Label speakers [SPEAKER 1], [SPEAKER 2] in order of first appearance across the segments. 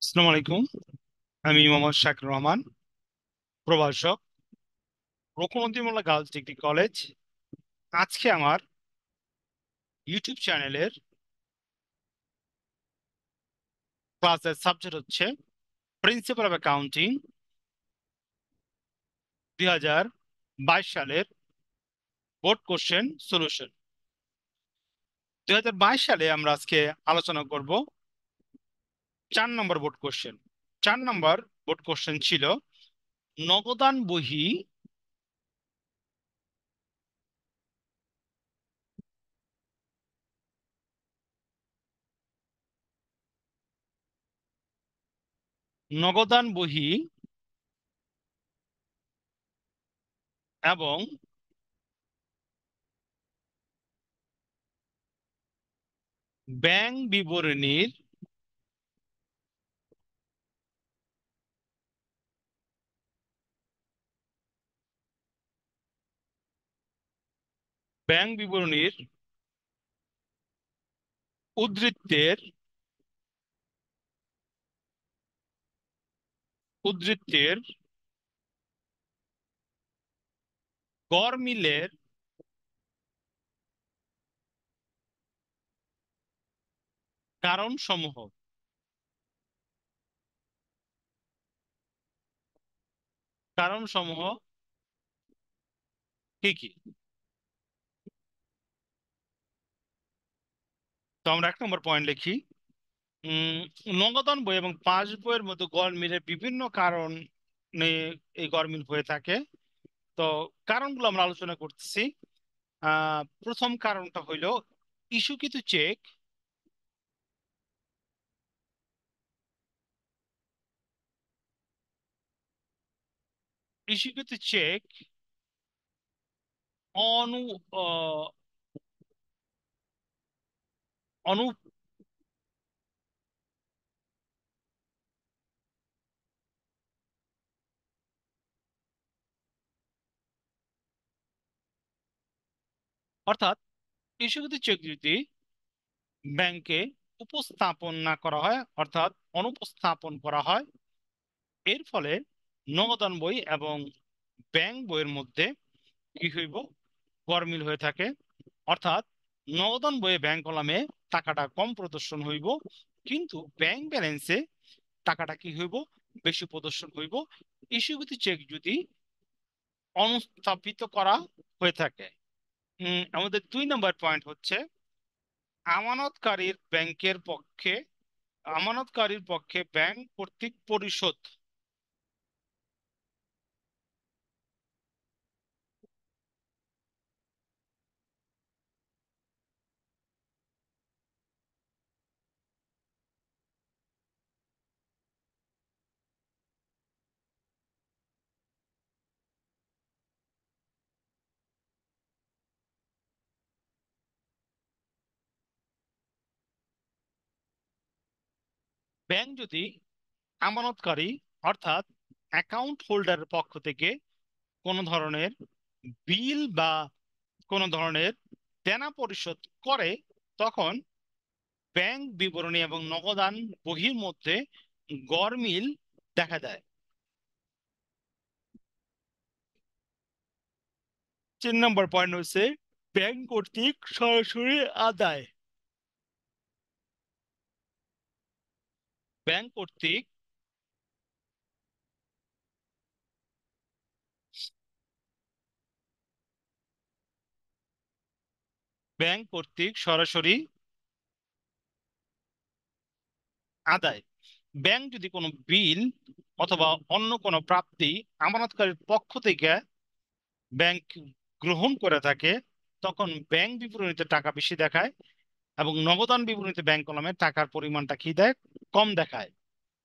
[SPEAKER 1] আসসালামু আলাইকুম। আমি মোহাম্মদ শাকির রহমান, প্রভাষক, রূপনদী মোল্লা গার্লস ডিগ্রি কলেজ। আজকে আমার ইউটিউব চ্যানেলের ক্লাসের সাবজেক্ট হচ্ছে প্রিন্সিপাল অফ অ্যাকাউন্টিং 2022 সালের বোর্ড কোশ্চেন সলিউশন। 2022 সালে আমরা আজকে আলোচনা করব 4 নম্বর বোর্ড কোশ্চেন। 4 নম্বর বোর্ড কোশ্চেন ছিল নগদান বহি নগদান বহি এবং ব্যাংক বিবরণীর ব্যাংক বিবরণীর উদ্ধৃতের উদ্ধৃতের গড়মিলের কারণ সমূহ। কারণ সমূহ কি কি? তো আমরা 1 নম্বর পয়েন্ট লিখি। উম নগদান বই এবং পাস বইয়ের মধ্যে গড়মিলের বিভিন্ন কারণ এই গড়মিল হয়ে থাকে। তো কারণগুলো আমরা আলোচনা করতেছি। প্রথম কারণটা হইলো ইস্যুকৃত চেক ইস্যুকৃত চেক অনু আহ, অনু অর্থাৎ ইস্যুকৃত চেক যদি ব্যাংকে উপস্থাপন না করা হয়, অর্থাৎ অনুপস্থাপন করা হয়, এর ফলে নগদান বই এবং ব্যাংক বইয়ের মধ্যে কি হইব? গরমিল হয়ে থাকে। অর্থাৎ নগদান বইয়ে ব্যাংক কলামে টাকাটা কম প্রদর্শন হইব, কিন্তু ব্যাংক ব্যালেন্সে টাকাটা কি হইব? বেশি প্রদর্শন হইব। ইস্যুকৃত চেক যদি অনুস্থাপিত করা হয়ে থাকে। আমাদের 2 নম্বর পয়েন্ট হচ্ছে আমানতকারীর ব্যাংকের পক্ষে আমানতকারীর পক্ষে ব্যাংক কর্তৃক পরিশোধ। ব্যাংক যদি আমানতকারী অর্থাৎ অ্যাকাউন্ট হোল্ডারের পক্ষ থেকে কোনো ধরনের বিল বা কোনো ধরনের দেনা পরিশোধ করে, তখন ব্যাংক বিবরণী এবং নগদান বহির মধ্যে গরমিল দেখা যায়। 3 নম্বর পয়েন্ট হচ্ছে ব্যাংক কর্তৃক সরাসরি আদায়। ব্যাংক কর্তৃক ব্যাংক কর্তৃক সরাসরি আদায়। ব্যাংক যদি কোনো বিল অথবা অন্য কোনো প্রাপ্তি আমানতকারীর পক্ষ থেকে ব্যাংক গ্রহণ করে থাকে, তখন ব্যাংক বিবরণীতে টাকা বেশি দেখায় এবং নগদান বিবরণীতে ব্যাংক কলমে টাকার পরিমাণটা কি দেয়? কম দেখায়।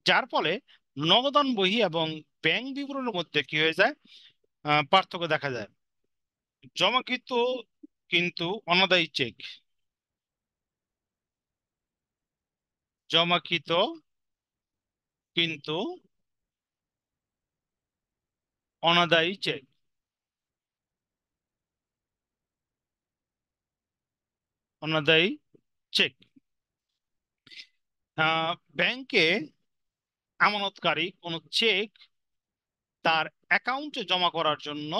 [SPEAKER 1] যার ফলে নগদান বহি এবং ব্যাংক বিবরণীর মধ্যে কি হয়ে যায়? পার্থক্য দেখা যায়। জমাকৃত কিন্তু অনাদায়ী চেক। জমাকৃত কিন্তু অনাদায়ী চেক। অনাদায়ী চেক। ব্যাংকে আমানতকারী কোনো চেক তার অ্যাকাউন্টে জমা করার জন্য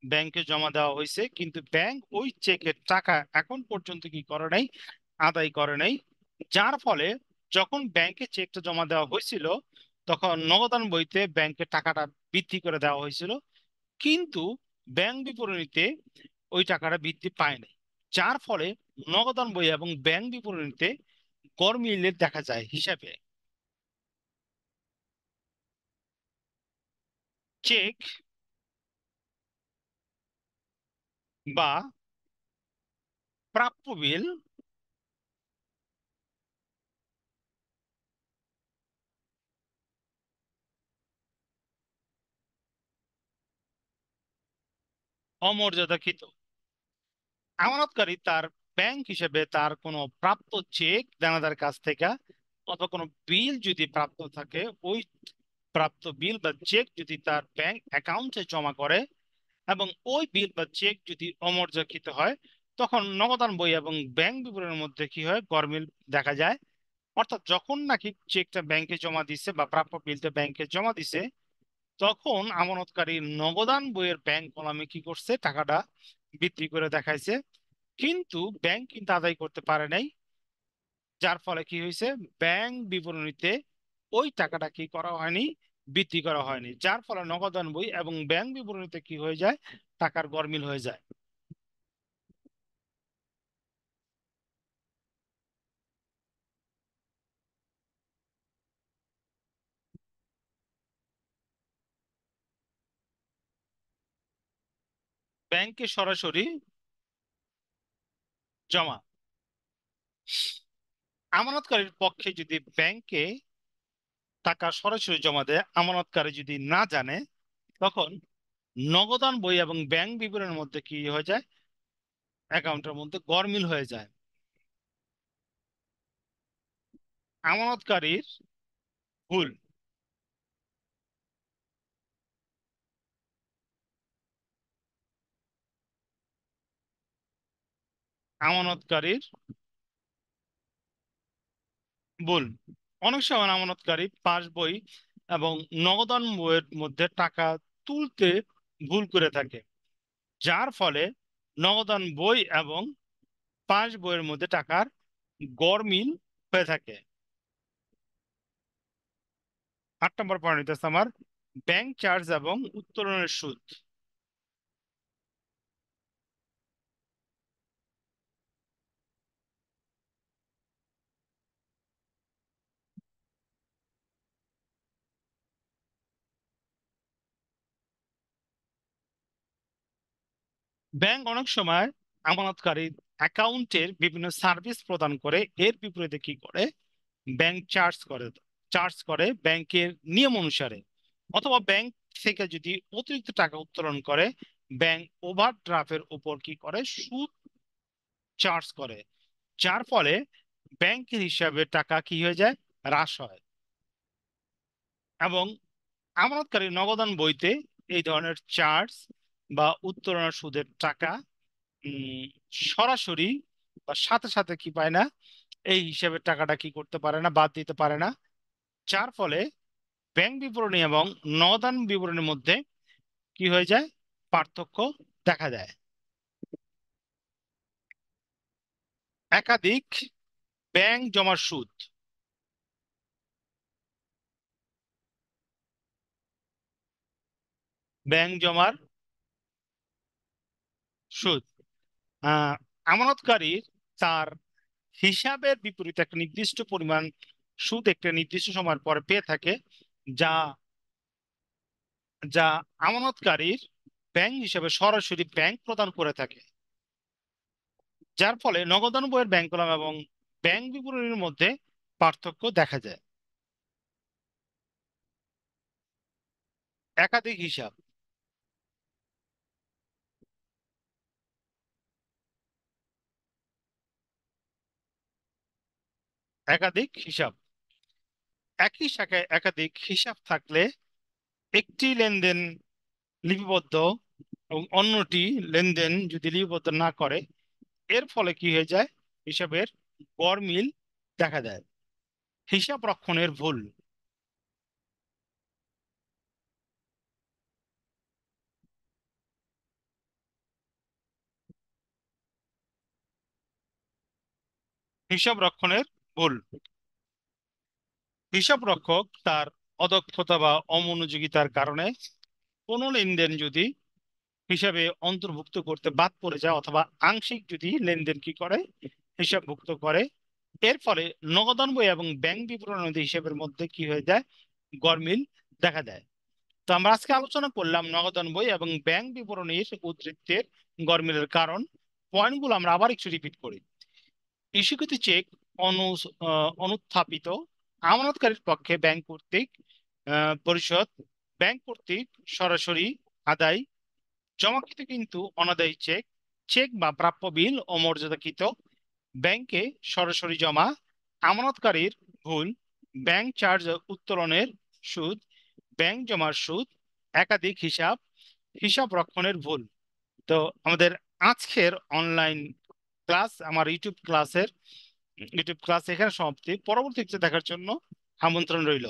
[SPEAKER 1] ব্যাংকে জমা দেওয়া হয়েছে, কিন্তু ব্যাংক ওই চেকের টাকা এখন পর্যন্ত কি করে নাই, আদায় করে নাই। যার ফলে যখন ব্যাংকে চেকটা জমা দেওয়া হয়েছিল, তখন নগদান বইতে ব্যাংকের টাকাটা বৃদ্ধি করে দেওয়া হয়েছিল, কিন্তু ব্যাংক বিবরণীতে ওই টাকাটা বৃদ্ধি পায় নাই। যার ফলে নগদান বই এবং ব্যাংক বিবরণীতে গরমিল দেখা যায় হিসাবে। চেক বা প্রাপ্য বিল অমর্যাদাকৃত। আমানতকারী তার ব্যাংক হিসেবে তার কোনো প্রাপ্ত চেক দেনাদার কাছ থেকে অথবা কোনো বিল যদি প্রাপ্ত থাকে, ওই প্রাপ্ত বিল বা চেক যদি তার ব্যাংক অ্যাকাউন্টে জমা করে এবং ওই বিল বা চেক যদি অমর্যাদাকৃত হয়, তখন নগদান বই এবং ব্যাংক বিবরণের মধ্যে কি হয়, গরমিল দেখা যায়। অর্থাৎ যখন নাকি চেকটা ব্যাংকে জমা দিছে বা প্রাপ্য বিলটা ব্যাংকে জমা দিছে, তখন আমানতকারী নগদান বইয়ের ব্যাংক কলামে কি করছে, টাকাটা বৃদ্ধি করে দেখাইছে, কিন্তু ব্যাংক কিন্তু আদায় করতে পারে নাই। যার ফলে কি হয়েছে, ব্যাংক বিবরণীতে ওই টাকাটা কি করা হয়নি, বৃদ্ধি করা হয়নি। যার ফলে নগদান বই এবং ব্যাংক বিবরণীতে কি হয়ে যায়, টাকার গরমিল হয়ে যায়। ব্যাংকে সরাসরি জমা, আমানতকারীর পক্ষে যদি ব্যাংকে টাকা সরাসরি জমা দেয়, আমানতকারী যদি না জানে, তখন নগদান বই এবং ব্যাংক বিবরণের মধ্যে কি হয়ে যায়, অ্যাকাউন্টের মধ্যে গরমিল হয়ে যায়। আমানতকারীর ভুল, আমানতকারীর ভুল। অনেক সময় আমানতকারী পাস বই এবং নগদান বইয়ের মধ্যে টাকা তুলতে ভুল করে থাকে, যার ফলে নগদান বই এবং পাস বইয়ের মধ্যে টাকার গরমিল হয়ে থাকে। 8 নম্বর পয়েন্ট হচ্ছে আমার ব্যাংক চার্জ এবং উত্তোলনের সুদ। ব্যাংক অনেক সময় আমানতকারী অ্যাকাউন্টের বিভিন্ন সার্ভিস প্রদান করে, এর বিপরীতে কি করে, ব্যাংক চার্জ করে ব্যাংকের নিয়ম অনুসারে। অথবা ব্যাংক থেকে যদি অতিরিক্ত টাকা উত্তোলন করে, ব্যাংক ওভারড্রাফের উপর কি করে, সুদ চার্জ করে। যার ফলে ব্যাংকের হিসাবে টাকা কি হয়ে যায়, হ্রাস হয়। এবং আমানতকারী নগদান বইতে এই ধরনের চার্জ বা উত্তোলনের সুদের টাকা উম, সরাসরি বা সাথে সাথে কি পায় না, এই হিসাবে টাকাটা কি করতে পারে না, বাদ দিতে পারে না। যার ফলে ব্যাংক বিবরণী এবং নগদান বিবরণীর মধ্যে কি হয়ে যায়, পার্থক্য দেখা যায়। একাধিক ব্যাংক জমার সুদ। ব্যাংক জমার সুদ, আহ আমানতকারীর তার হিসাবের বিপরীতে একটা নির্দিষ্ট পরিমাণ সুদ একটা নির্দিষ্ট সময়ের পরে পেয়ে থাকে, যা যা আমানতকারীর ব্যাংক হিসেবে সরাসরি ব্যাংক প্রদান করে থাকে। যার ফলে নগদান বইয়ের ব্যাংক কলাম এবং ব্যাংক বিবরণীর মধ্যে পার্থক্য দেখা যায়। একাধিক হিসাব, একাধিক হিসাব, একই শাখায় একাধিক হিসাব থাকলে একটি লেনদেন লিপিবদ্ধ এবং অন্যটি লেনদেন যদি লিপিবদ্ধ না করে, এর ফলে কি হয়ে যায়, হিসাবের গরমিল দেখা দেয়। হিসাব রক্ষণের ভুল, হিসাব রক্ষণের ভুল। হিসাব রক্ষক তার অদক্ষতা বা অমনোযোগিতার কারণে কোনো লেনদেন যদি হিসাবে অন্তর্ভুক্ত করতে বাদ পড়ে যায়, অথবা আংশিক যদি লেনদেন কি করে হিসাবভুক্ত করে, এর ফলে নগদান বই এবং ব্যাংক বিবরণ হিসাবের মধ্যে কি হয়ে যায়, গরমিল দেখা দেয়। তো আমরা আজকে আলোচনা করলাম নগদান বই এবং ব্যাংক বিবরণীর উদ্ধৃতের গরমিলের কারণ। পয়েন্টগুলো আমরা আবার একটু রিপিট করি। ইস্যুকৃত চেক অনু অনুত্থাপিত আমানতকারীর পক্ষে ব্যাংক কর্তৃক পরিশোধ, ব্যাংক কর্তৃক সরাসরি আদায়, জমাকৃত কিন্তু অনাদায়ী চেক, চেক বা প্রাপ্য বিল অমর্যাদাকৃত, ব্যাংকে সরাসরি জমা, আমানতকারীর ভুল, ব্যাংক চার্জ উত্তোলনের সুদ, ব্যাংক জমার সুদ, একাধিক হিসাব, হিসাব রক্ষণের ভুল। তো আমাদের আজকের অনলাইন ক্লাস, আমার ইউটিউব ক্লাস এখানে সমাপ্তি। পরবর্তীতে দেখার জন্য আমন্ত্রণ রইল।